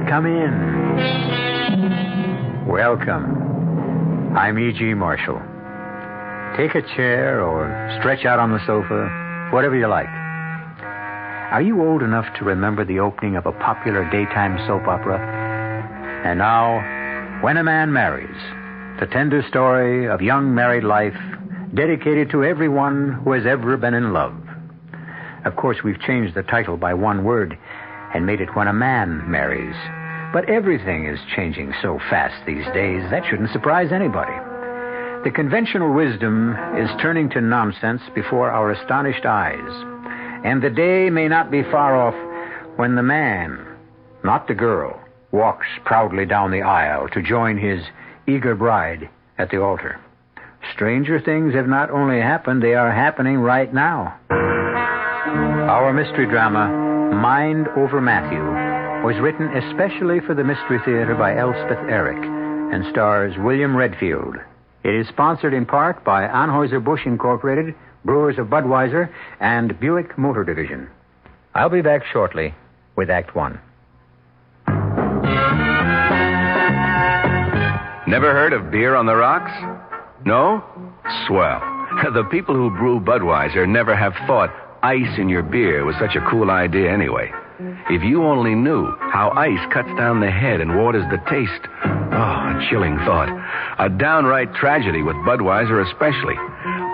come in. Welcome. I'm E.G. Marshall. Take a chair or stretch out on the sofa, whatever you like. Are you old enough to remember the opening of a popular daytime soap opera? And now, When a Man Marries, the tender story of young married life dedicated to everyone who has ever been in love. Of course, we've changed the title by one word and made it When a Man Marries. But everything is changing so fast these days, that shouldn't surprise anybody. The conventional wisdom is turning to nonsense before our astonished eyes. And the day may not be far off when the man, not the girl, walks proudly down the aisle to join his eager bride at the altar. Stranger things have not only happened, they are happening right now. Our mystery drama, Mind Over Matthew, was written especially for the Mystery Theater by Elspeth Eric and stars William Redfield. It is sponsored in part by Anheuser-Busch Incorporated, Brewers of Budweiser, and Buick Motor Division. I'll be back shortly with Act One. Never heard of beer on the rocks? No? Swell. The people who brew Budweiser never have thought ice in your beer was such a cool idea anyway. If you only knew how ice cuts down the head and waters the taste. Oh, a chilling thought. A downright tragedy with Budweiser especially.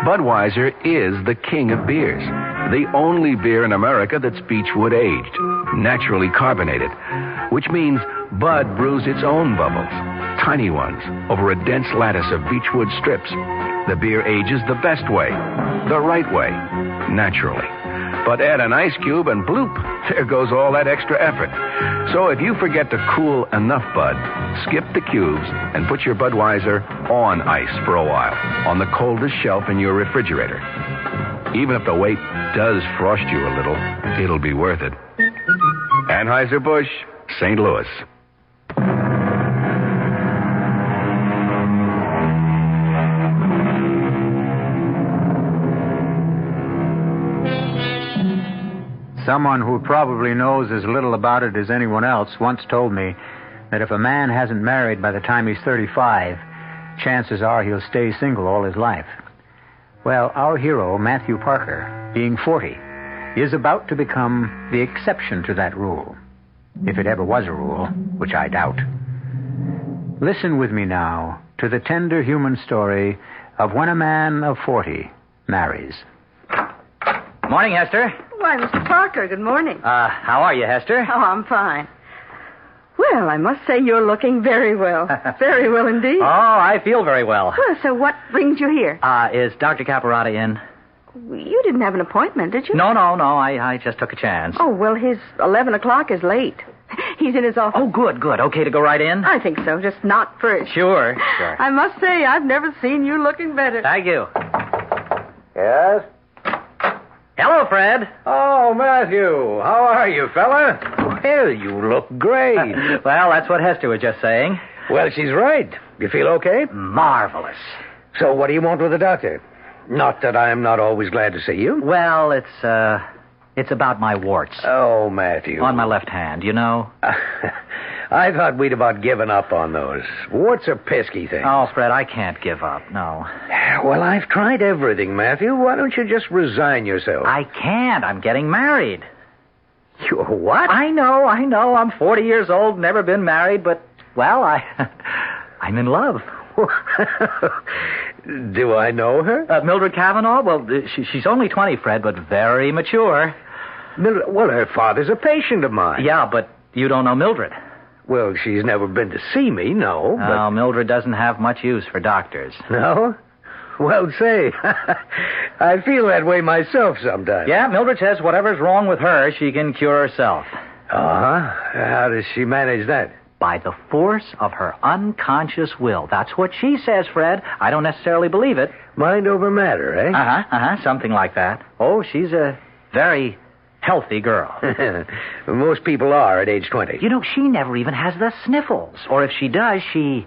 Budweiser is the king of beers. The only beer in America that's beechwood aged, naturally carbonated, which means Bud brews its own bubbles, tiny ones, over a dense lattice of beechwood strips. The beer ages the best way, the right way, naturally. But add an ice cube and bloop, there goes all that extra effort. So if you forget to cool enough Bud, skip the cubes and put your Budweiser on ice for a while, on the coldest shelf in your refrigerator. Even if the wait does frost you a little, it'll be worth it. Anheuser-Busch, St. Louis. Someone who probably knows as little about it as anyone else once told me that if a man hasn't married by the time he's 35, chances are he'll stay single all his life. Well, our hero, Matthew Parker, being 40, is about to become the exception to that rule. If it ever was a rule, which I doubt. Listen with me now to the tender human story of when a man of 40 marries. Morning, Hester. Why, Mr. Parker, good morning. How are you, Hester? Oh, I'm fine. Well, I must say you're looking very well. Very well indeed. Oh, I feel very well. Well, so what brings you here? Is Dr. Caparata in? You didn't have an appointment, did you? No. I just took a chance. Oh, well, his 11 o'clock is late. He's in his office. Oh, good. Okay to go right in? I think so, just not first. Sure. I must say, I've never seen you looking better. Thank you. Yes? Hello, Fred. Oh, Matthew. How are you, fella? Well, you look great. Well, that's what Hester was just saying. Well, she's right. You feel okay? Marvelous. So what do you want with the doctor? Not that I'm not always glad to see you. Well, it's about my warts. Oh, Matthew. On my left hand, you know. I thought we'd about given up on those. Warts are pesky things. Oh, Fred, I can't give up, no. Well, I've tried everything, Matthew. Why don't you just resign yourself? I can't. I'm getting married. You're what? I know. I'm 40 years old, never been married, but, well, I'm in love. Do I know her? Mildred Cavanaugh? Well, she's only 20, Fred, but very mature. Well, her father's a patient of mine. Yeah, but you don't know Mildred. Well, she's never been to see me, no. But... No, Mildred doesn't have much use for doctors. No? Well, say, I feel that way myself sometimes. Yeah, Mildred says whatever's wrong with her, she can cure herself. Uh-huh. How does she manage that? By the force of her unconscious will. That's what she says, Fred. I don't necessarily believe it. Mind over matter, eh? Uh-huh. Something like that. Oh, she's a very healthy girl. Most people are at age 20. You know, she never even has the sniffles. Or if she does, she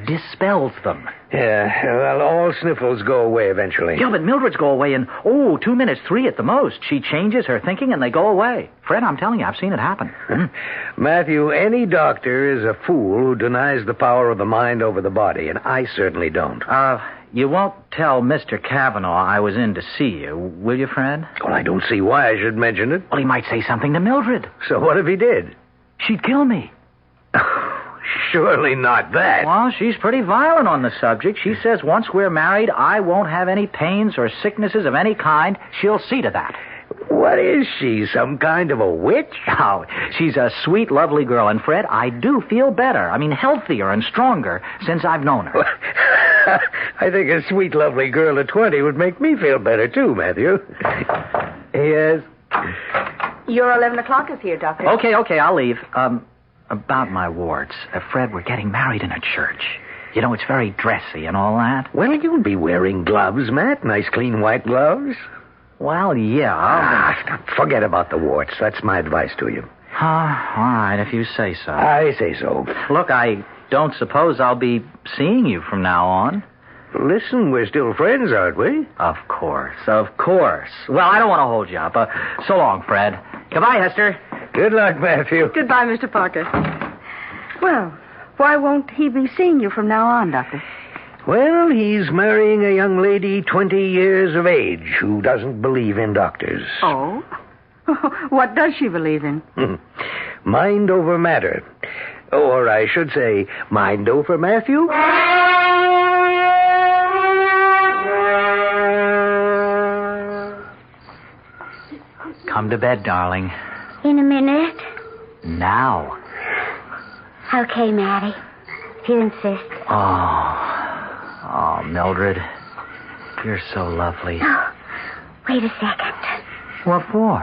dispels them. Yeah, well, all sniffles go away eventually. Yeah, but Mildred's go away in, 2 minutes, 3 at the most. She changes her thinking and they go away. Fred, I'm telling you, I've seen it happen. Matthew, any doctor is a fool who denies the power of the mind over the body, and I certainly don't. You won't tell Mr. Cavanaugh I was in to see you, will you, Fred? Well, I don't see why I should mention it. Well, he might say something to Mildred. So what if he did? She'd kill me. Surely not that. Well, she's pretty violent on the subject. She says once we're married, I won't have any pains or sicknesses of any kind. She'll see to that. What is she, some kind of a witch? Oh, she's a sweet, lovely girl. And, Fred, I do feel better. I mean, healthier and stronger since I've known her. I think a sweet, lovely girl at 20 would make me feel better, too, Matthew. Yes? Your 11 o'clock is here, Doctor. Okay, I'll leave. About my warts. Fred, we're getting married in a church. You know, it's very dressy and all that. Well, you'll be wearing gloves, Matt. Nice, clean, white gloves. Well, yeah. Forget about the warts. That's my advice to you. All right, if you say so. I say so. Look, I don't suppose I'll be seeing you from now on. Listen, we're still friends, aren't we? Of course. Well, I don't want to hold you up. So long, Fred. Goodbye, Hester. Good luck, Matthew. Goodbye, Mr. Parker. Well, why won't he be seeing you from now on, Doctor? Well, he's marrying a young lady 20 years of age who doesn't believe in doctors. Oh? What does she believe in? Mind over matter. Or I should say, mind over Matthew? Come to bed, darling. In a minute. Now. Okay, Maddie. If you insist. Oh, Mildred. You're so lovely. Oh, wait a second. What for?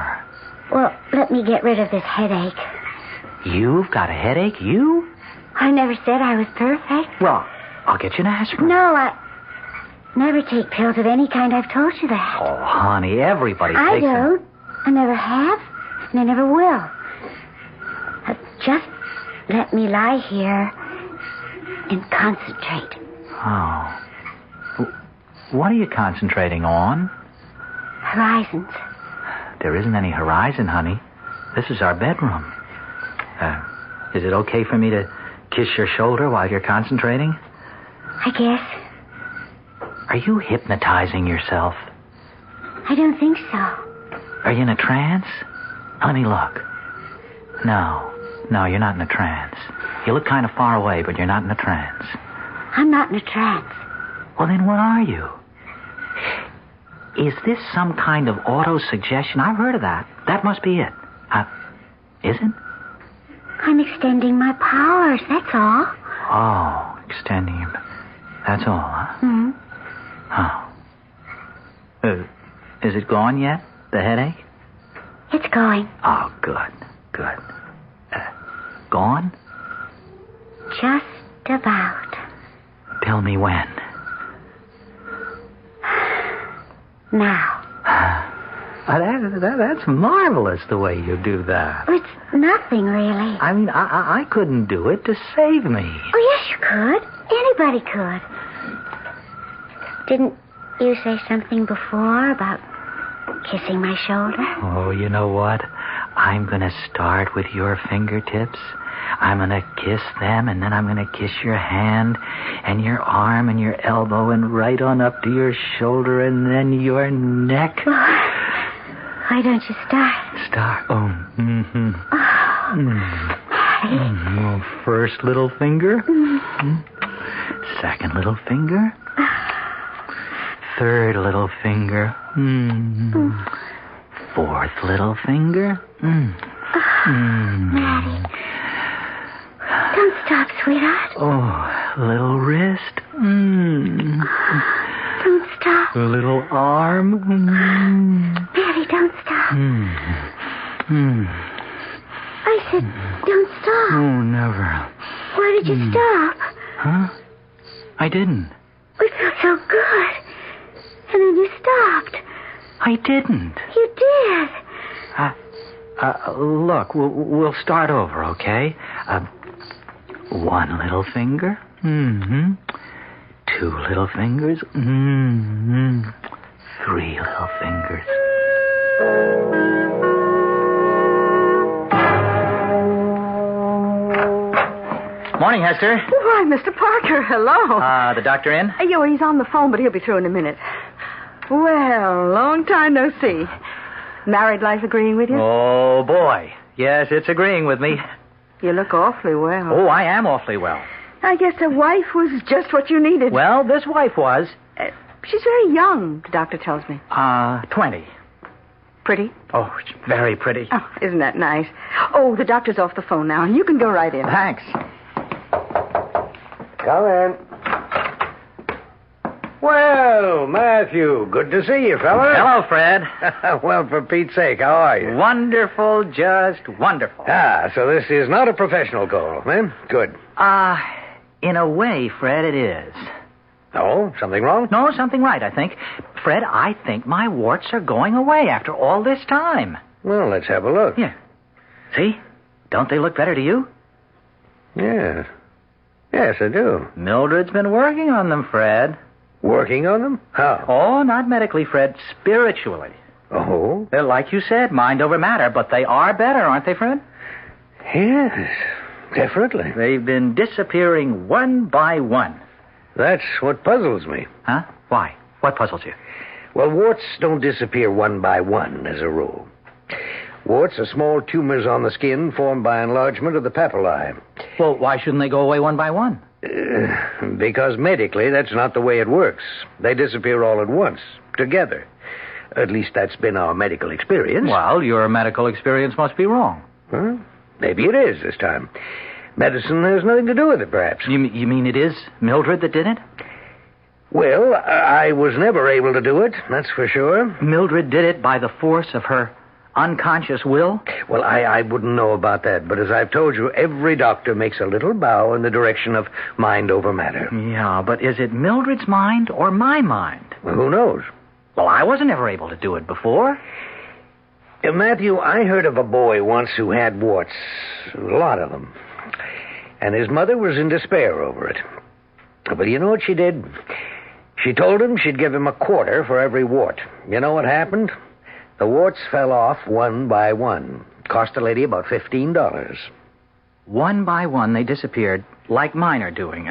Well, let me get rid of this headache. You've got a headache? You? I never said I was perfect. Well, I'll get you an aspirin. No, I never take pills of any kind. I've told you that. Oh, honey, everybody I takes them. don't. I never have, and I never will. Just let me lie here and concentrate. Oh. What are you concentrating on? Horizons. There isn't any horizon, honey. This is our bedroom. Is it okay for me to kiss your shoulder while you're concentrating? I guess. Are you hypnotizing yourself? I don't think so. Are you in a trance? Honey, look. No, you're not in a trance. You look kind of far away, but you're not in a trance. I'm not in a trance. Well, then what are you? Is this some kind of auto-suggestion? I've heard of that. That must be it. Is it? I'm extending my powers, that's all. Oh, extending your... That's all, huh? Mm-hmm. Oh. Is it gone yet, the headache? It's going. Oh, good. Gone? Just about. Tell me when. Now. That's marvelous, the way you do that. It's nothing, really. I mean, I couldn't do it to save me. Oh, yes, you could. Anybody could. Didn't you say something before about kissing my shoulder? Oh, you know what? I'm going to start with your fingertips. I'm going to kiss them, and then I'm going to kiss your hand and your arm and your elbow and right on up to your shoulder and then your neck. Why don't you start? Start? Oh, mm-hmm. Maddie. Well, first little finger. Second little finger. Third little finger. Fourth little finger. Maddie. Don't stop, sweetheart. Oh, little wrist. Don't stop. Little arm. Maddie, don't stop. I said, don't stop. Oh, never. Why did you stop? Huh? I didn't. We felt so good. And then you stopped. I didn't. You did. Look, we'll start over, okay? One little finger. Mm-hmm. 2 little fingers. Mm-hmm. 3 little fingers. Morning, Hester. Why, Mr. Parker, hello. The doctor in? He's on the phone, but he'll be through in a minute. Well, long time no see. Married life agreeing with you? Oh, boy. Yes, it's agreeing with me. You look awfully well. Oh, I am awfully well. I guess a wife was just what you needed. Well, this wife was. She's very young, the doctor tells me. 20. Pretty? Oh, very pretty. Oh, isn't that nice? Oh, the doctor's off the phone now. You can go right in. Thanks. Come in. Well, Matthew, good to see you, fella. Hello, Fred. Well, for Pete's sake, how are you? Wonderful, just wonderful. So this is not a professional call, eh? Good. In a way, Fred, it is. Oh, something wrong? No, something right, I think. Fred, I think my warts are going away after all this time. Well, let's have a look. Here. See? Don't they look better to you? Yes. Yes, I do. Mildred's been working on them, Fred. Working on them? How? Oh, not medically, Fred. Spiritually. Oh? They're like you said, mind over matter, but they are better, aren't they, Fred? Yes, definitely. They've been disappearing one by one. That's what puzzles me. Huh? Why? What puzzles you? Well, warts don't disappear one by one, as a rule. Warts are small tumors on the skin formed by enlargement of the papillae. Well, why shouldn't they go away one by one? Because medically, that's not the way it works. They disappear all at once, together. At least that's been our medical experience. Well, your medical experience must be wrong. Huh? Maybe it is this time. Medicine has nothing to do with it, perhaps. You mean it is Mildred that did it? Well, I was never able to do it, that's for sure. Mildred did it by the force of her unconscious will? Well, I wouldn't know about that, but as I've told you, every doctor makes a little bow in the direction of mind over matter. Yeah, but is it Mildred's mind or my mind? Well, who knows? Well, I wasn't ever able to do it before. Matthew, I heard of a boy once who had warts. A lot of them. And his mother was in despair over it. But you know what she did? She told him she'd give him a quarter for every wart. You know what happened? The warts fell off one by one. Cost the lady about $15. One by one, they disappeared, like mine are doing.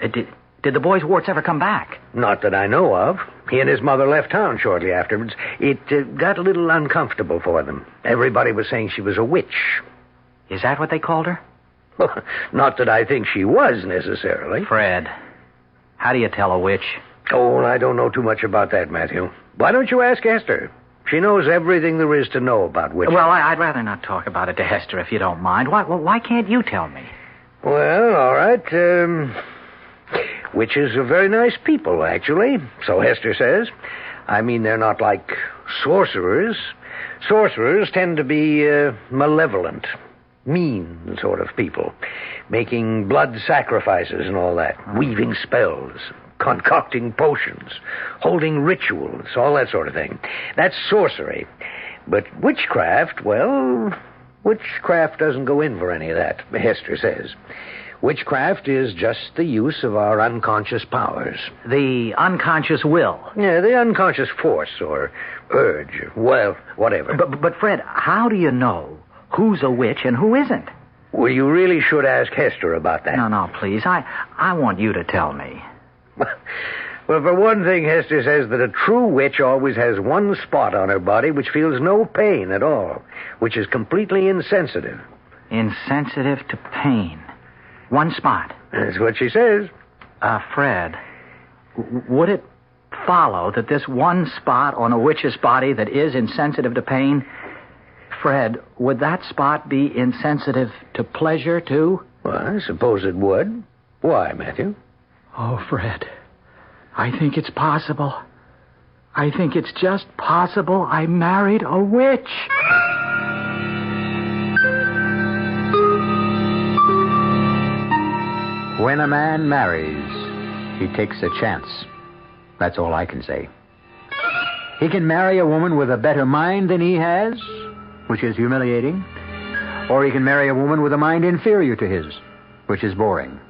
Did the boy's warts ever come back? Not that I know of. He and his mother left town shortly afterwards. It got a little uncomfortable for them. Everybody was saying she was a witch. Is that what they called her? Not that I think she was, necessarily. Fred, how do you tell a witch? Oh, I don't know too much about that, Matthew. Why don't you ask Esther? She knows everything there is to know about witches. Well, I'd rather not talk about it to Hester, if you don't mind. Why can't you tell me? Well, all right. Witches are very nice people, actually. So Hester says. I mean, they're not like sorcerers. Sorcerers tend to be malevolent, mean sort of people, making blood sacrifices and all that, weaving spells, concocting potions, holding rituals, all that sort of thing. That's sorcery. But witchcraft, well, witchcraft doesn't go in for any of that, Hester says. Witchcraft is just the use of our unconscious powers. The unconscious will. Yeah, the unconscious force or urge, well, whatever. But Fred, how do you know who's a witch and who isn't? Well, you really should ask Hester about that. No, please. I want you to tell me. Well, for one thing, Hester says that a true witch always has one spot on her body which feels no pain at all, which is completely insensitive. Insensitive to pain. One spot. That's what she says. Fred, would it follow that this one spot on a witch's body that is insensitive to pain, Fred, would that spot be insensitive to pleasure, too? Well, I suppose it would. Why, Matthew? Oh, Fred, I think it's possible. I think it's just possible I married a witch. When a man marries, he takes a chance. That's all I can say. He can marry a woman with a better mind than he has, which is humiliating, or he can marry a woman with a mind inferior to his, which is boring.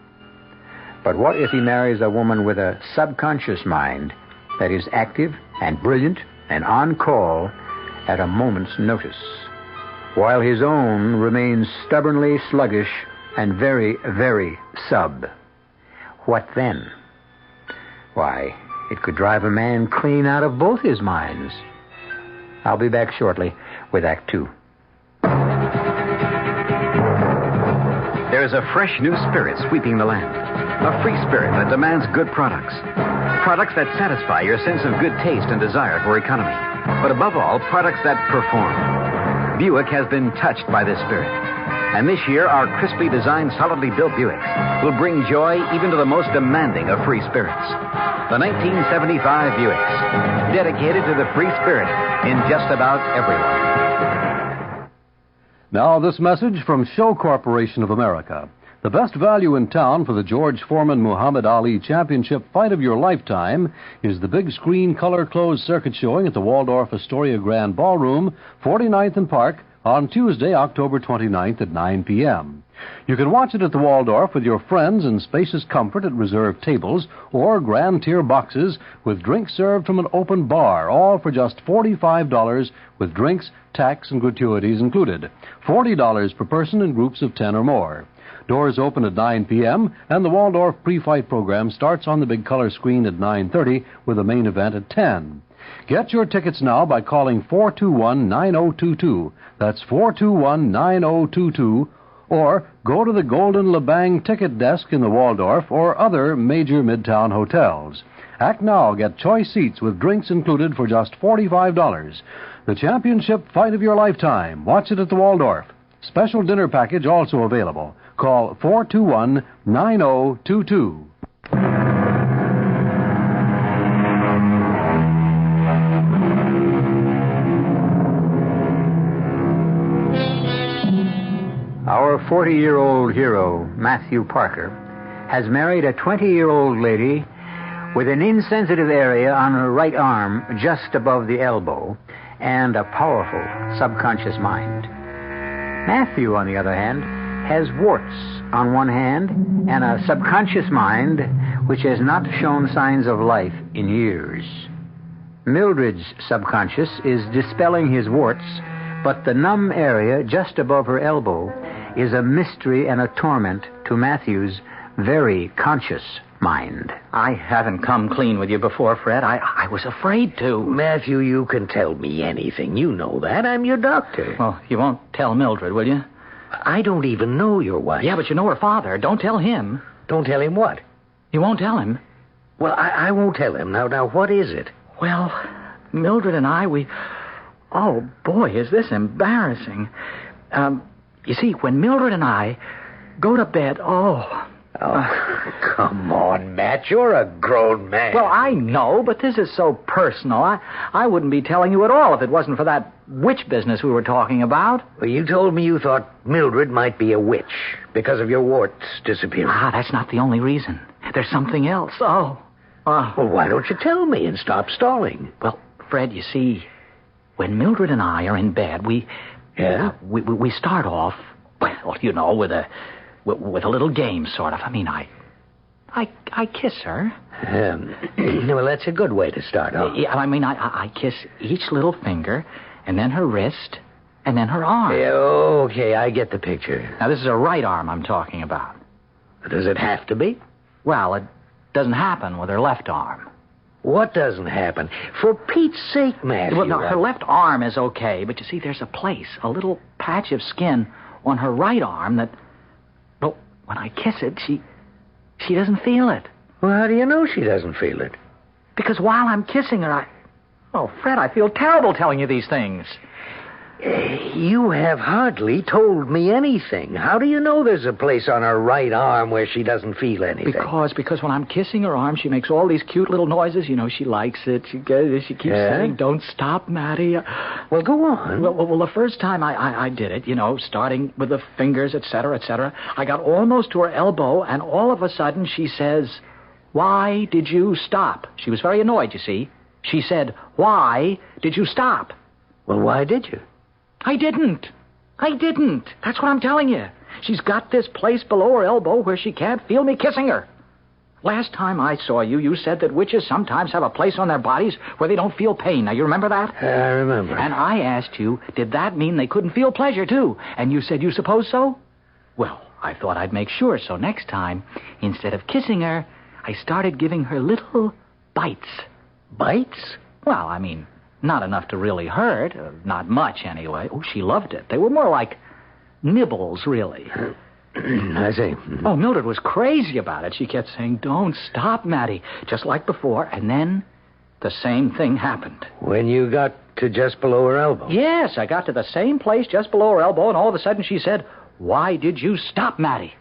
But what if he marries a woman with a subconscious mind that is active and brilliant and on call at a moment's notice, while his own remains stubbornly sluggish and very, very sub? What then? Why, it could drive a man clean out of both his minds. I'll be back shortly with Act Two. There is a fresh new spirit sweeping the land. A free spirit that demands good products. Products that satisfy your sense of good taste and desire for economy. But above all, products that perform. Buick has been touched by this spirit. And this year, our crisply designed, solidly built Buicks will bring joy even to the most demanding of free spirits. The 1975 Buicks, dedicated to the free spirit in just about everyone. Now, this message from Show Corporation of America. The best value in town for the George Foreman Muhammad Ali Championship Fight of Your Lifetime is the big screen color closed circuit showing at the Waldorf Astoria Grand Ballroom, 49th and Park, on Tuesday, October 29th at 9 p.m. You can watch it at the Waldorf with your friends in spacious comfort at reserved tables or grand tier boxes with drinks served from an open bar, all for just $45 with drinks, tax, and gratuities included. $40 per person in groups of 10 or more. Doors open at 9 p.m., and the Waldorf pre-fight program starts on the big color screen at 9:30 with the main event at 10. Get your tickets now by calling 421-9022. That's 421-9022. Or go to the Golden Lebang ticket desk in the Waldorf or other major midtown hotels. Act now. Get choice seats with drinks included for just $45. The championship fight of your lifetime. Watch it at the Waldorf. Special dinner package also available. Call 421-9022. Our 40-year-old hero, Matthew Parker, has married a 20-year-old lady with an insensitive area on her right arm just above the elbow and a powerful subconscious mind. Matthew, on the other hand, has warts on one hand and a subconscious mind which has not shown signs of life in years. Mildred's subconscious is dispelling his warts, but the numb area just above her elbow is a mystery and a torment to Matthew's very conscious mind. I haven't come clean with you before, Fred. I was afraid to. Matthew, you can tell me anything. You know that. I'm your doctor. Well, you won't tell Mildred, will you? I don't even know your wife. Yeah, but you know her father. Don't tell him. Don't tell him what? You won't tell him? Well, I won't tell him. Now, what is it? Well, Mildred and I, Oh, boy, is this embarrassing. You see, when Mildred and I go to bed, come on, Matt. You're a grown man. Well, I know, but this is so personal. I wouldn't be telling you at all if it wasn't for that witch business we were talking about. Well, you told me you thought Mildred might be a witch because of your warts disappearing. That's not the only reason. There's something else. Well, why don't you tell me and stop stalling? Well, Fred, you see, when Mildred and I are in bed, we start off, well, you know, with a little game, sort of. I mean, I kiss her. Well, that's a good way to start off. Yeah, I mean, I kiss each little finger, and then her wrist, and then her arm. Okay, I get the picture. Now, this is her right arm I'm talking about. Does it have to be? Well, it doesn't happen with her left arm. What doesn't happen? For Pete's sake, Matthew. Well, no, her left arm is okay, but you see, there's a place, a little patch of skin on her right arm that, well, when I kiss it, she doesn't feel it. Well, how do you know she doesn't feel it? Because while I'm kissing her, Fred, I feel terrible telling you these things. You have hardly told me anything. How do you know there's a place on her right arm where she doesn't feel anything? Because when I'm kissing her arm, she makes all these cute little noises. You know, she likes it. She keeps saying, "Don't stop, Matty." Well, go on. Well, the first time I did it, you know, starting with the fingers, et cetera, I got almost to her elbow, and all of a sudden she says, "Why did you stop?" She was very annoyed, you see. She said, "Why did you stop?" Well, why did you? I didn't. That's what I'm telling you. She's got this place below her elbow where she can't feel me kissing her. Last time I saw you, you said that witches sometimes have a place on their bodies where they don't feel pain. Now, you remember that? I remember. And I asked you, did that mean they couldn't feel pleasure, too? And you said you suppose so? Well, I thought I'd make sure, so next time, instead of kissing her, I started giving her little bites. Bites? Well, I mean, not enough to really hurt. Not much, anyway. Oh, she loved it. They were more like nibbles, really. I see. Oh, Mildred was crazy about it. She kept saying, don't stop, Matty, just like before. And then the same thing happened. When you got to just below her elbow? Yes, I got to the same place just below her elbow, and all of a sudden she said, why did you stop, Matty?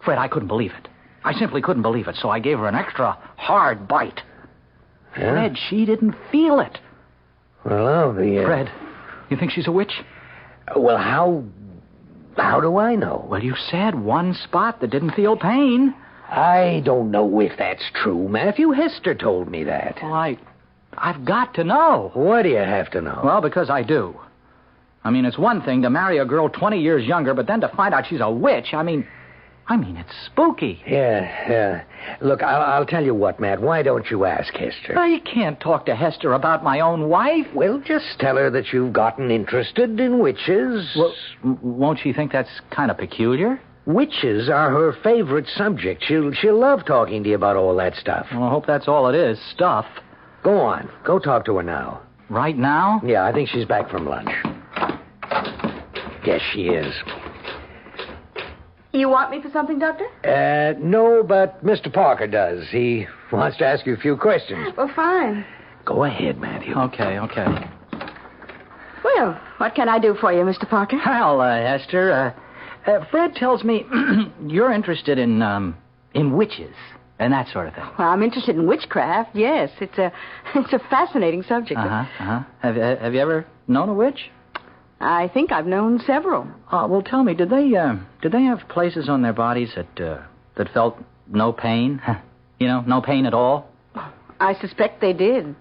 Fred, I couldn't believe it. I simply couldn't believe it, so I gave her an extra hard bite. Yeah? Fred, she didn't feel it. Well, I'll be... Fred, you think she's a witch? Well, how do I know? Well, you said one spot that didn't feel pain. I don't know if that's true, Matthew. Hester told me that. Well, I've got to know. What do you have to know? Well, because I do. I mean, it's one thing to marry a girl 20 years younger, but then to find out she's a witch, I mean, it's spooky. Yeah. Look, I'll tell you what, Matt. Why don't you ask Hester? Well, you can't talk to Hester about my own wife. Well, just tell her that you've gotten interested in witches. Well, won't she think that's kind of peculiar? Witches are her favorite subject. She'll love talking to you about all that stuff. Well, I hope that's all it is, stuff. Go on. Go talk to her now. Right now? Yeah, I think she's back from lunch. Yes, she is. You want me for something, Doctor? No, but Mr. Parker does. He wants to ask you a few questions. Well, fine. Go ahead, Matthew. Okay. Well, what can I do for you, Mr. Parker? Well, Hester, Fred tells me you're interested in witches and that sort of thing. Well, I'm interested in witchcraft, yes. It's a fascinating subject. Uh-huh. Have you ever known a witch? I think I've known several. Well, tell me, did they have places on their bodies that felt no pain? No pain at all? I suspect they did.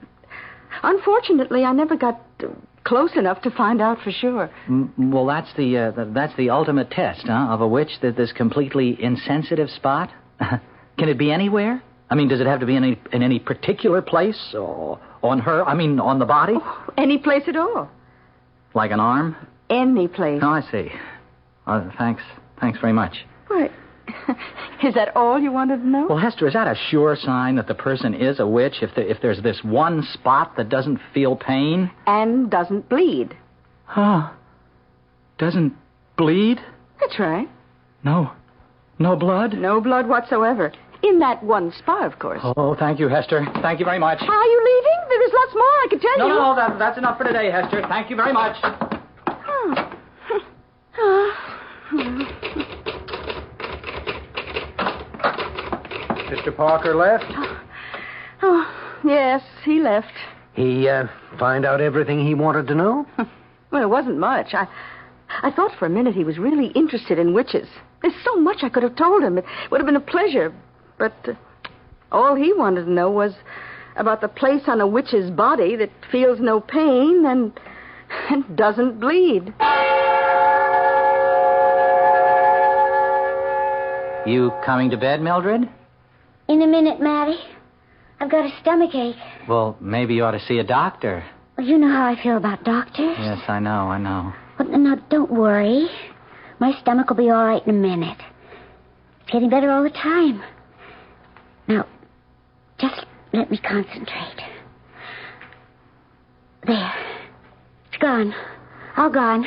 Unfortunately, I never got close enough to find out for sure. Well, that's the ultimate test, of a witch, this completely insensitive spot. Can it be anywhere? I mean, does it have to be in any particular place or on her? I mean, on the body? Oh, any place at all. Like an arm? Any place. Oh, I see. Thanks. Thanks very much. What? Is that all you wanted to know? Well, Hester, is that a sure sign that the person is a witch if there's this one spot that doesn't feel pain? And doesn't bleed. Huh. Doesn't bleed? That's right. No blood? No blood whatsoever. In that one spot, of course. Oh, thank you, Hester. Thank you very much. Are you leaving? There's lots more I could tell you. No, that's enough for today, Hester. Thank you very much. Mr. Parker left? Oh, yes, he left. He find out everything he wanted to know? Well, it wasn't much. I thought for a minute he was really interested in witches. There's so much I could have told him. It would have been a pleasure. But all he wanted to know was about the place on a witch's body that feels no pain and doesn't bleed. You coming to bed, Mildred? In a minute, Matty. I've got a stomachache. Well, maybe you ought to see a doctor. Well, you know how I feel about doctors. Yes, I know. Well, now, don't worry. My stomach will be all right in a minute. It's getting better all the time. Now, just let me concentrate. There. It's gone. All gone.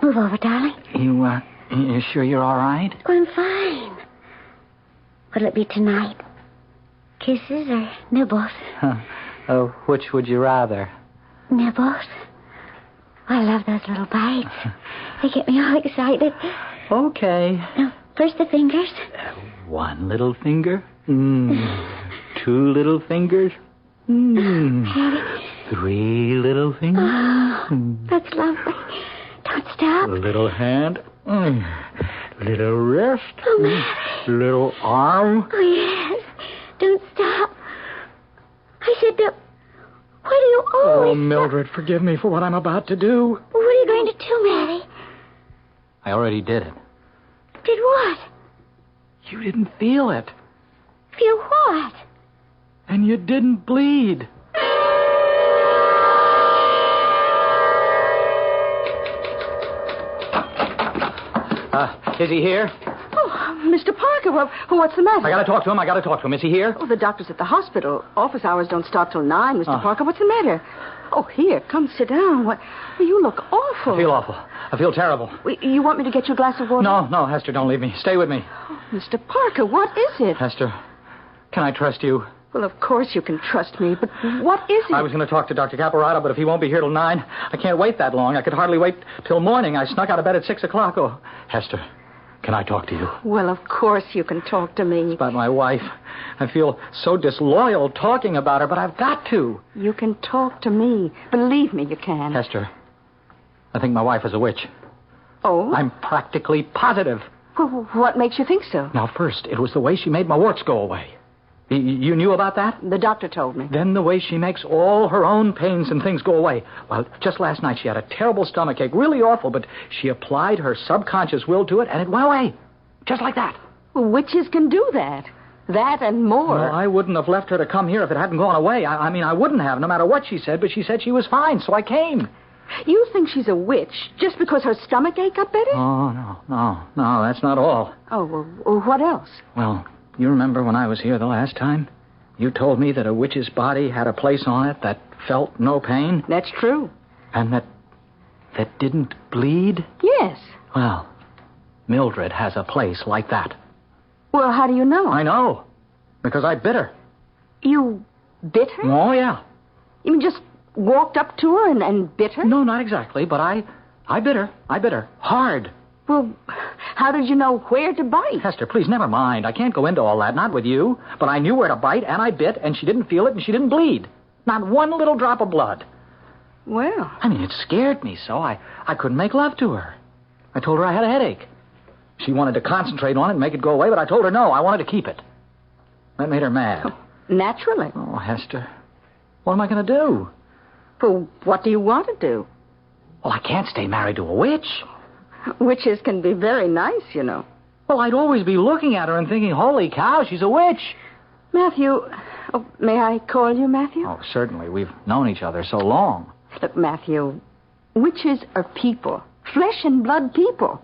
Move over, darling. You sure you're all right? Oh, I'm fine. What'll it be tonight? Kisses or nibbles? Which would you rather? Nibbles. I love those little bites. They get me all excited. Okay. Now, first the fingers. One little finger. Two little fingers. Three little fingers. Oh, that's lovely. Don't stop. Little hand. Little wrist. Oh, Mary. Little arm. Oh, yes. Don't stop. I said don't. Why do you always... Oh, Mildred, forgive me for what I'm about to do. What are you going to do, Matty? I already did it. Did what? You didn't feel it. Feel what? And you didn't bleed. Is he here? Oh, Mr. Parker, what's the matter? I gotta talk to him. Is he here? Oh, the doctor's at the hospital. Office hours don't start till 9, Mr. Parker. What's the matter? Oh, here, come sit down. Well, you look awful. I feel awful. I feel terrible. You want me to get you a glass of water? No, Hester, don't leave me. Stay with me. Oh, Mr. Parker, what is it? Hester, can I trust you? Well, of course you can trust me, but what is it? I was going to talk to Dr. Caporata, but if he won't be here till 9, I can't wait that long. I could hardly wait till morning. I snuck out of bed at 6 o'clock. Oh, Hester, can I talk to you? Well, of course you can talk to me. It's about my wife. I feel so disloyal talking about her, but I've got to. You can talk to me. Believe me, you can. Hester, I think my wife is a witch. Oh? I'm practically positive. Well, what makes you think so? Now, first, it was the way she made my warts go away. You knew about that? The doctor told me. Then the way she makes all her own pains and things go away. Well, just last night she had a terrible stomachache, really awful, but she applied her subconscious will to it, and it went away. Just like that. Well, witches can do that. That and more. Well, I wouldn't have left her to come here if it hadn't gone away. I mean, I wouldn't have, no matter what she said, but she said she was fine, so I came. You think she's a witch just because her stomach ache got better? Oh, no, that's not all. Oh, well, what else? Well, you remember when I was here the last time? You told me that a witch's body had a place on it that felt no pain? That's true. And that didn't bleed? Yes. Well, Mildred has a place like that. Well, how do you know? I know. Because I bit her. You bit her? Oh, yeah. You mean just walked up to her and bit her? No, not exactly, but I bit her. I bit her. Hard. Well, how did you know where to bite? Hester, please, never mind. I can't go into all that, not with you. But I knew where to bite, and I bit, and she didn't feel it, and she didn't bleed. Not one little drop of blood. Well. I mean, it scared me so I couldn't make love to her. I told her I had a headache. She wanted to concentrate on it and make it go away, but I told her no, I wanted to keep it. That made her mad. Oh, naturally. Oh, Hester, what am I going to do? Well, what do you want to do? Well, I can't stay married to a witch. Witches can be very nice, you know. Well, I'd always be looking at her and thinking, holy cow, she's a witch. Matthew, may I call you Matthew? Oh, certainly. We've known each other so long. Look, Matthew, witches are people, flesh and blood people.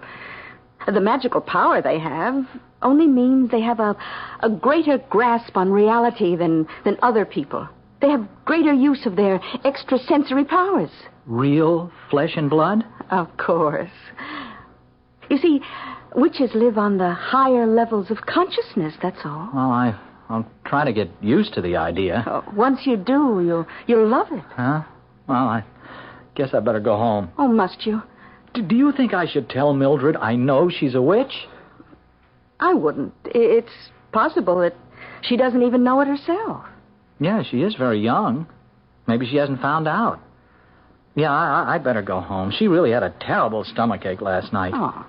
The magical power they have only means they have a greater grasp on reality than other people. They have greater use of their extrasensory powers. Real flesh and blood? Of course. You see, witches live on the higher levels of consciousness, that's all. Well, I'm trying to get used to the idea. Oh, once you do, you'll love it. Huh? Well, I guess I better go home. Oh, must you? Do you think I should tell Mildred I know she's a witch? I wouldn't. It's possible that she doesn't even know it herself. Yeah, she is very young. Maybe she hasn't found out. Yeah, I'd better go home. She really had a terrible stomachache last night. Oh.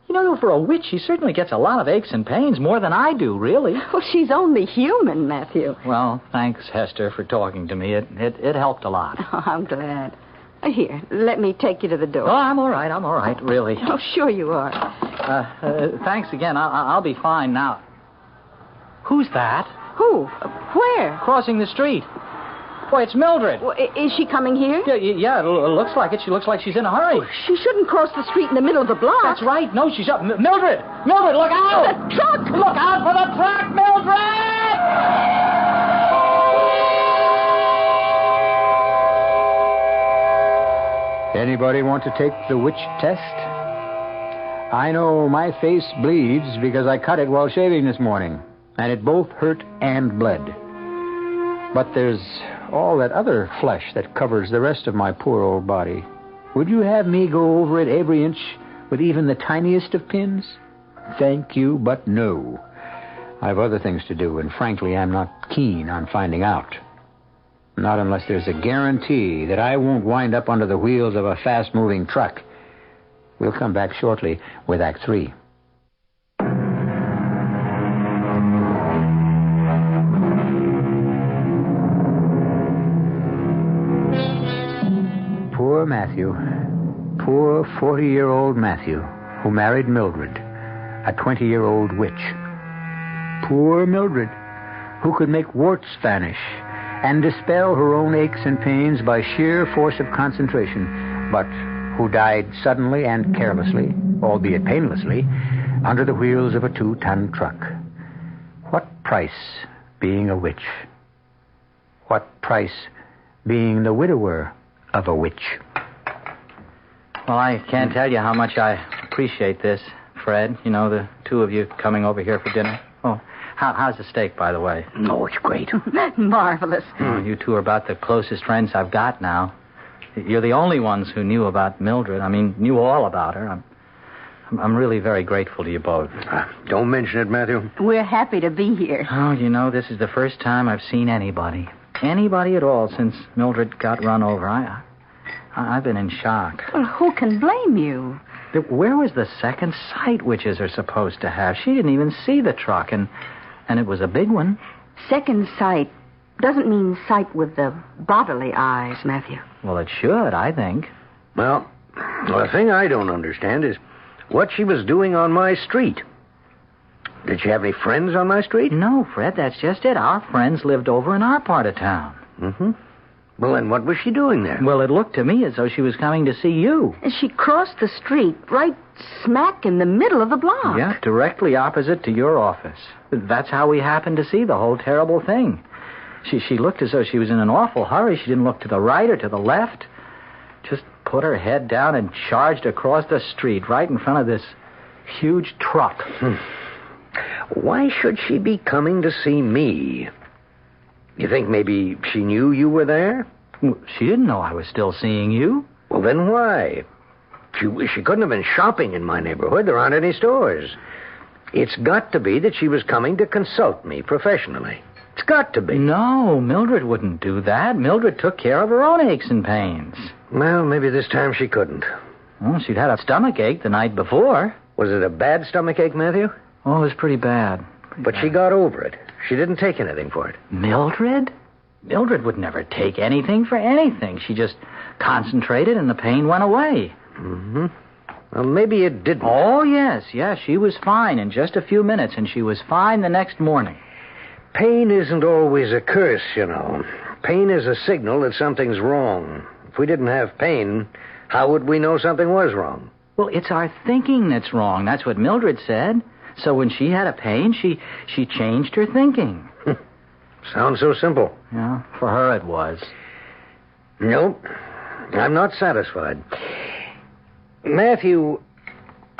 You know, for a witch, she certainly gets a lot of aches and pains, more than I do, really. Well, she's only human, Matthew. Well, thanks, Hester, for talking to me. It helped a lot. Oh, I'm glad. Here, let me take you to the door. Oh, I'm all right, really. Oh, sure you are. Thanks again. I'll be fine now. Who's that? Who? Where? Crossing the street. Why, it's Mildred. Well, is she coming here? Yeah, it looks like it. She looks like she's in a hurry. She shouldn't cross the street in the middle of the block. That's right. No, she's up. Mildred, look out! The truck! Look out for the truck, Mildred! Anybody want to take the witch test? I know my face bleeds because I cut it while shaving this morning, and it both hurt and bled. But there's all that other flesh that covers the rest of my poor old body. Would you have me go over it every inch with even the tiniest of pins? Thank you, but no. I've other things to do, and frankly, I'm not keen on finding out. Not unless there's a guarantee that I won't wind up under the wheels of a fast-moving truck. We'll come back shortly with Act 3. Poor Matthew. Poor 40-year-old Matthew, who married Mildred, a 20-year-old witch. Poor Mildred, who could make warts vanish and dispel her own aches and pains by sheer force of concentration, but who died suddenly and carelessly, albeit painlessly, under the wheels of a 2-ton truck. What price being a witch? What price being the widower of a witch? Well, I can't tell you how much I appreciate this, Fred. You know, the two of you coming over here for dinner. Oh, how's the steak, by the way? Oh, it's great. Marvelous. Oh, you two are about the closest friends I've got now. You're the only ones who knew about Mildred. I mean, knew all about her. I'm really very grateful to you both. Don't mention it, Matthew. We're happy to be here. Oh, you know, this is the first time I've seen anybody at all since Mildred got run over. I've been in shock. Well, who can blame you? Where was the second sight witches are supposed to have? She didn't even see the truck, and it was a big one. Second sight doesn't mean sight with the bodily eyes, Matthew. Well, it should, I think. Well, the thing I don't understand is what she was doing on my street. Did she have any friends on my street? No, Fred, that's just it. Our friends lived over in our part of town. Mm-hmm. Well, then what was she doing there? Well, it looked to me as though she was coming to see you. She crossed the street right smack in the middle of the block. Yeah, directly opposite to your office. That's how we happened to see the whole terrible thing. She looked as though she was in an awful hurry. She didn't look to the right or to the left. Just put her head down and charged across the street right in front of this huge truck. Why should she be coming to see me? You think maybe she knew you were there? She didn't know I was still seeing you. Well, then why? She couldn't have been shopping in my neighborhood. There aren't any stores. It's got to be that she was coming to consult me professionally. It's got to be. No, Mildred wouldn't do that. Mildred took care of her own aches and pains. Well, maybe this time she couldn't. Well, she'd had a stomach ache the night before. Was it a bad stomachache, Matthew? Oh, it was pretty bad. But she got over it. She didn't take anything for it. Mildred? Mildred would never take anything for anything. She just concentrated and the pain went away. Mm-hmm. Well, maybe it didn't. Oh, yes. She was fine in just a few minutes, and she was fine the next morning. Pain isn't always a curse, you know. Pain is a signal that something's wrong. If we didn't have pain, how would we know something was wrong? Well, it's our thinking that's wrong. That's what Mildred said. So when she had a pain, she changed her thinking. Sounds so simple. Yeah, for her it was. Nope. I'm not satisfied. Matthew,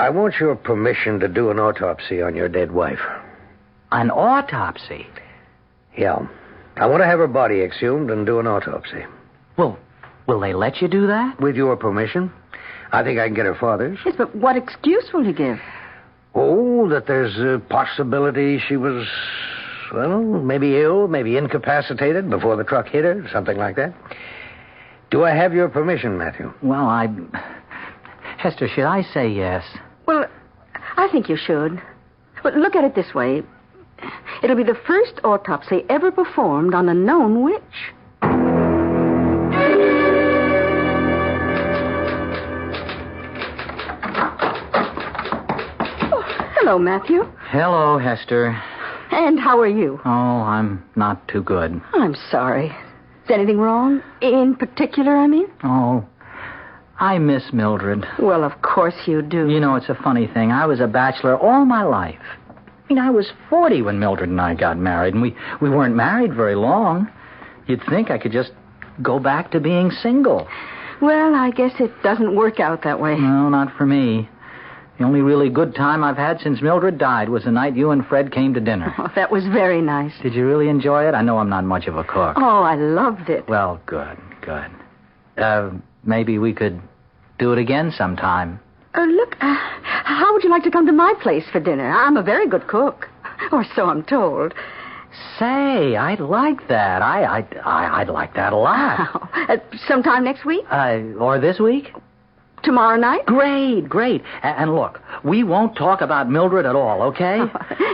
I want your permission to do an autopsy on your dead wife. An autopsy? Yeah. I want to have her body exhumed and do an autopsy. Well, will they let you do that? With your permission. I think I can get her father's. Yes, but what excuse will you give? Oh, that there's a possibility she was, well, maybe ill, maybe incapacitated before the truck hit her, something like that. Do I have your permission, Matthew? Well, Hester, should I say yes? Well, I think you should. But look at it this way. It'll be the first autopsy ever performed on a known witch. Hello, Matthew. Hello, Hester. And how are you? Oh, I'm not too good. I'm sorry. Is anything wrong? In particular, I mean? Oh, I miss Mildred. Well, of course you do. You know, it's a funny thing. I was a bachelor all my life. I mean, I was 40 when Mildred and I got married, and we weren't married very long. You'd think I could just go back to being single. Well, I guess it doesn't work out that way. No, not for me. The only really good time I've had since Mildred died was the night you and Fred came to dinner. Oh, that was very nice. Did you really enjoy it? I know I'm not much of a cook. Oh, I loved it. Well, good. Maybe we could do it again sometime. Look, how would you like to come to my place for dinner? I'm a very good cook. Or so I'm told. Say, I'd like that. I'd like that a lot. Sometime next week? Or this week? Tomorrow night? Great. And look, we won't talk about Mildred at all, okay?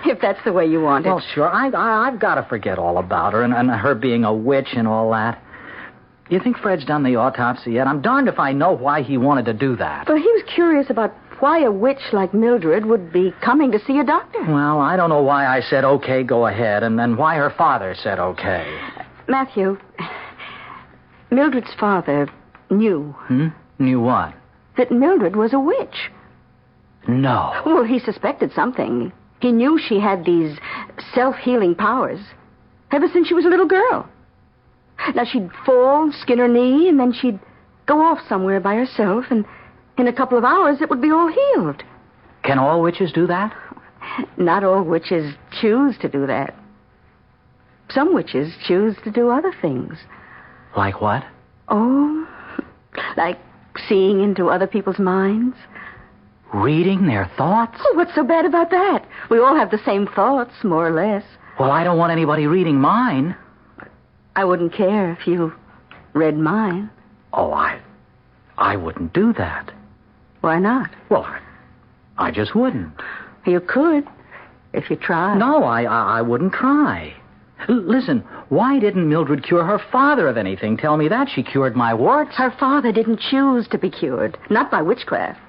If that's the way you want it. Well, sure. I've got to forget all about her and her being a witch and all that. You think Fred's done the autopsy yet? I'm darned if I know why he wanted to do that. Well, he was curious about why a witch like Mildred would be coming to see a doctor. Well, I don't know why I said, okay, go ahead, and then why her father said okay. Matthew, Mildred's father knew. Knew what? That Mildred was a witch. No. Well, he suspected something. He knew she had these self-healing powers ever since she was a little girl. Now, she'd fall, skin her knee, and then she'd go off somewhere by herself, and in a couple of hours it would be all healed. Can all witches do that? Not all witches choose to do that. Some witches choose to do other things. Like what? Oh, like seeing into other people's minds. Reading their thoughts? Oh, what's so bad about that? We all have the same thoughts, more or less. Well, I don't want anybody reading mine. I wouldn't care if you read mine. Oh, I wouldn't do that. Why not? Well, I just wouldn't. You could, if you tried. No, I wouldn't try. Listen, why didn't Mildred cure her father of anything? Tell me that. She cured my warts. Her father didn't choose to be cured, not by witchcraft.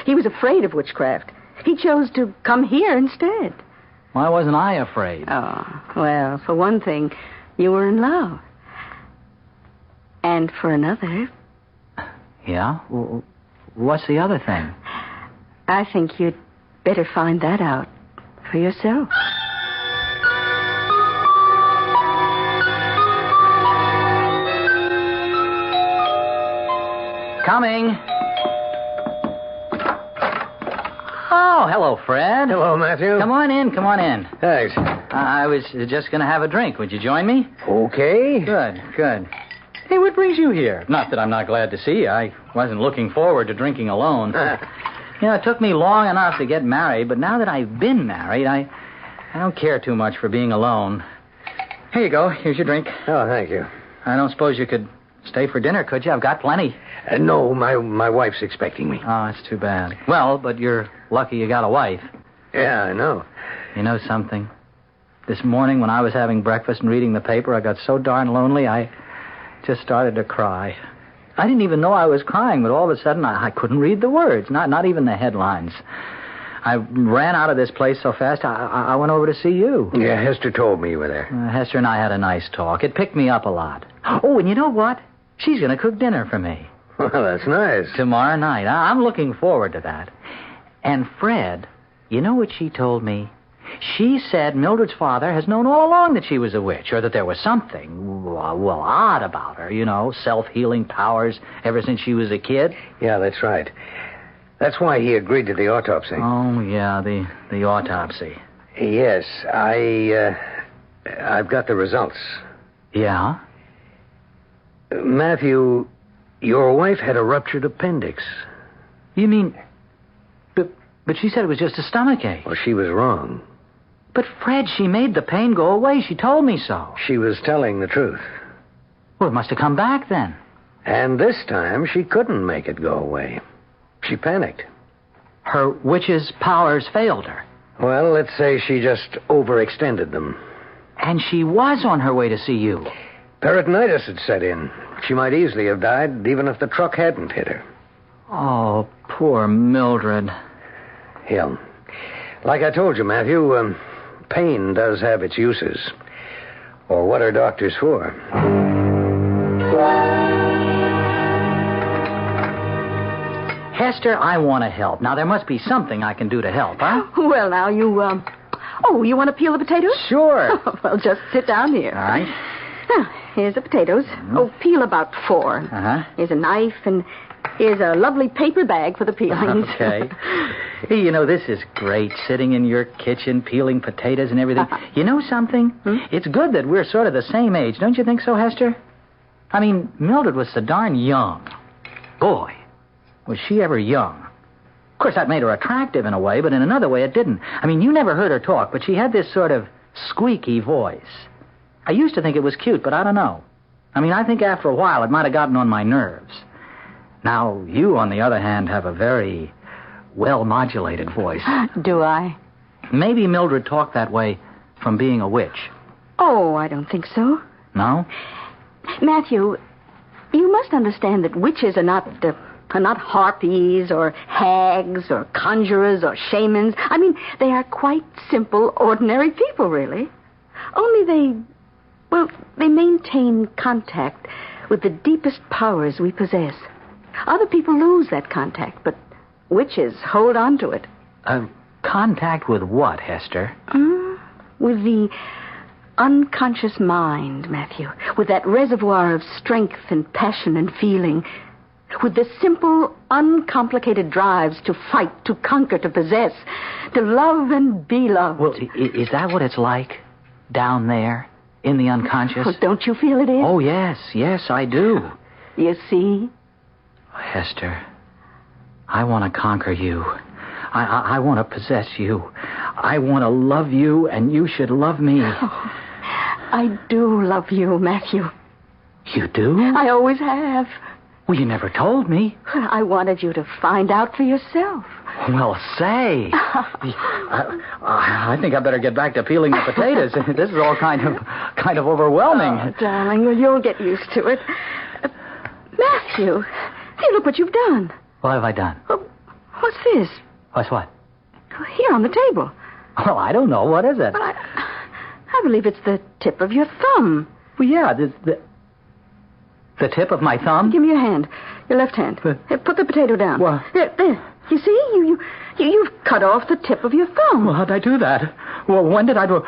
He was afraid of witchcraft. He chose to come here instead. Why wasn't I afraid? Oh, well, for one thing, you were in love. And for another... Yeah? What's the other thing? I think you'd better find that out for yourself. Coming. Oh, hello, Fred. Hello, Matthew. Come on in. Thanks. I was just going to have a drink. Would you join me? Okay. Good. Hey, what brings you here? Not that I'm not glad to see you. I wasn't looking forward to drinking alone. It took me long enough to get married, but now that I've been married, I don't care too much for being alone. Here you go. Here's your drink. Oh, thank you. I don't suppose you could stay for dinner, could you? I've got plenty. No, my wife's expecting me. Oh, that's too bad. Well, but you're lucky you got a wife. Yeah, I know. You know something? This morning when I was having breakfast and reading the paper, I got so darn lonely, I just started to cry. I didn't even know I was crying, but all of a sudden I couldn't read the words, not even the headlines. I ran out of this place so fast, I went over to see you. Yeah, Hester told me you were there. Hester and I had a nice talk. It picked me up a lot. Oh, and you know what? She's going to cook dinner for me. Well, that's nice. Tomorrow night. I'm looking forward to that. And Fred, you know what she told me? She said Mildred's father has known all along that she was a witch, or that there was something, odd about her, self-healing powers ever since she was a kid. Yeah, that's right. That's why he agreed to the autopsy. Oh, yeah, the autopsy. Yes, I've got the results. Yeah? Matthew, your wife had a ruptured appendix. You mean... But she said it was just a stomachache. Well, she was wrong. But, Fred, she made the pain go away. She told me so. She was telling the truth. Well, it must have come back then. And this time, she couldn't make it go away. She panicked. Her witch's powers failed her. Well, let's say she just overextended them. And she was on her way to see you. Peritonitis had set in. She might easily have died, even if the truck hadn't hit her. Oh, poor Mildred. Yeah. Like I told you, Matthew, pain does have its uses. Or what are doctors for? Hester, I want to help. Now, there must be something I can do to help, huh? Well, now, you you want to peel the potatoes? Sure. Well, just sit down here. All right. Here's the potatoes. Oh, peel about 4. Uh-huh. Here's a knife, and here's a lovely paper bag for the peelings. Okay. Hey, this is great, sitting in your kitchen, peeling potatoes and everything. You know something? It's good that we're sort of the same age. Don't you think so, Hester? I mean, Mildred was so darn young. Boy, was she ever young. Of course, that made her attractive in a way, but in another way it didn't. I mean, you never heard her talk, but she had this sort of squeaky voice. I used to think it was cute, but I don't know. I mean, I think after a while it might have gotten on my nerves. Now, you, on the other hand, have a very well-modulated voice. Do I? Maybe Mildred talked that way from being a witch. Oh, I don't think so. No? Matthew, you must understand that witches are not And not harpies or hags or conjurers or shamans. I mean, they are quite simple, ordinary people, really. Only they maintain contact with the deepest powers we possess. Other people lose that contact, but witches hold on to it. Contact with what, Hester? With the unconscious mind, Matthew. With that reservoir of strength and passion and feeling. With the simple, uncomplicated drives to fight, to conquer, to possess, to love and be loved. Well, is that what it's like down there in the unconscious? Well, don't you feel it is? Oh, yes, I do. You see? Hester, I want to conquer you. I want to possess you. I want to love you, and you should love me. Oh, I do love you, Matthew. You do? I always have. Well, you never told me. I wanted you to find out for yourself. Well, say. I think I better get back to peeling the potatoes. This is all kind of overwhelming. Oh, darling, well, you'll get used to it. Matthew, hey, look what you've done. What have I done? What's this? What's what? Here on the table. Well, I don't know. What is it? Well, I believe it's the tip of your thumb. Well, yeah, the tip of my thumb? Give me your hand. Your left hand. Here, put the potato down. What? There. You see? You've cut off the tip of your thumb. Well, how'd I do that? Well, when did I do it?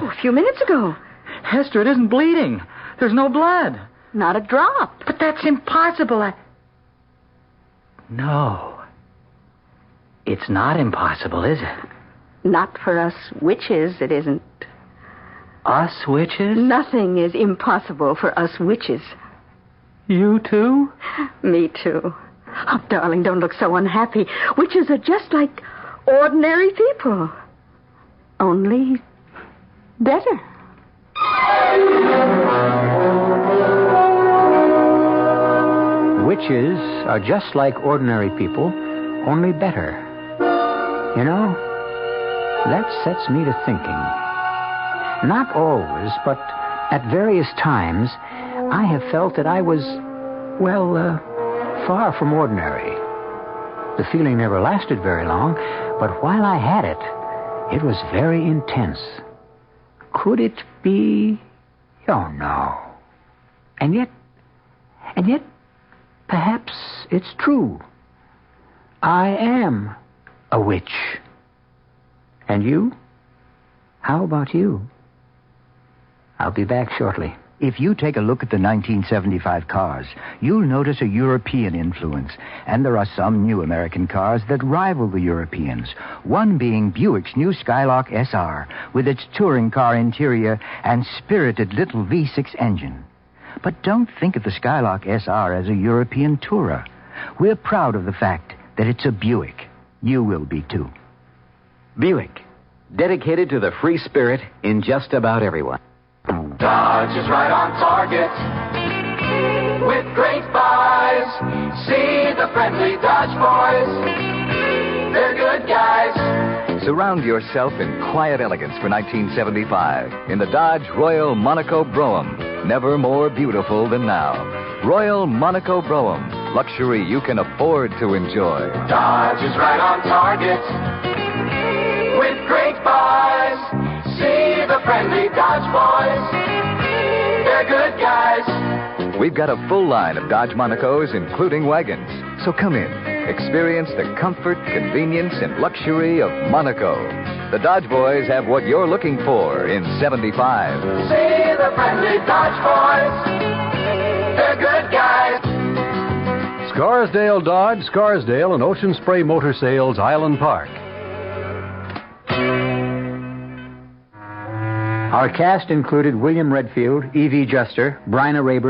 Oh, a few minutes ago. Hester, it isn't bleeding. There's no blood. Not a drop. But that's impossible. No. It's not impossible, is it? Not for us witches, it isn't. Us witches? Nothing is impossible for us witches. You too? Me too. Oh, darling, don't look so unhappy. Witches are just like ordinary people. Only better. Witches are just like ordinary people, only better. You know, that sets me to thinking. Not always, but at various times, I have felt that I was, far from ordinary. The feeling never lasted very long, but while I had it, it was very intense. Could it be? Oh, no. And yet, perhaps it's true. I am a witch. And you? How about you? I'll be back shortly. If you take a look at the 1975 cars, you'll notice a European influence. And there are some new American cars that rival the Europeans. One being Buick's new Skylark SR, with its touring car interior and spirited little V6 engine. But don't think of the Skylark SR as a European tourer. We're proud of the fact that it's a Buick. You will be, too. Buick, dedicated to the free spirit in just about everyone. Dodge is right on target with great buys. See the friendly Dodge boys. They're good guys. Surround yourself in quiet elegance for 1975 in the Dodge Royal Monaco Brougham. Never more beautiful than now. Royal Monaco Brougham. Luxury you can afford to enjoy. Dodge is right on target with great buys. See the friendly Dodge boys. They're good guys. We've got a full line of Dodge Monacos, including wagons. So come in. Experience the comfort, convenience, and luxury of Monaco. The Dodge boys have what you're looking for in 75. See the friendly Dodge boys. They're good guys. Scarsdale Dodge, Scarsdale, and Ocean Spray Motor Sales, Island Park. Our cast included William Redfield, E.V. Juster, Bryna Raber,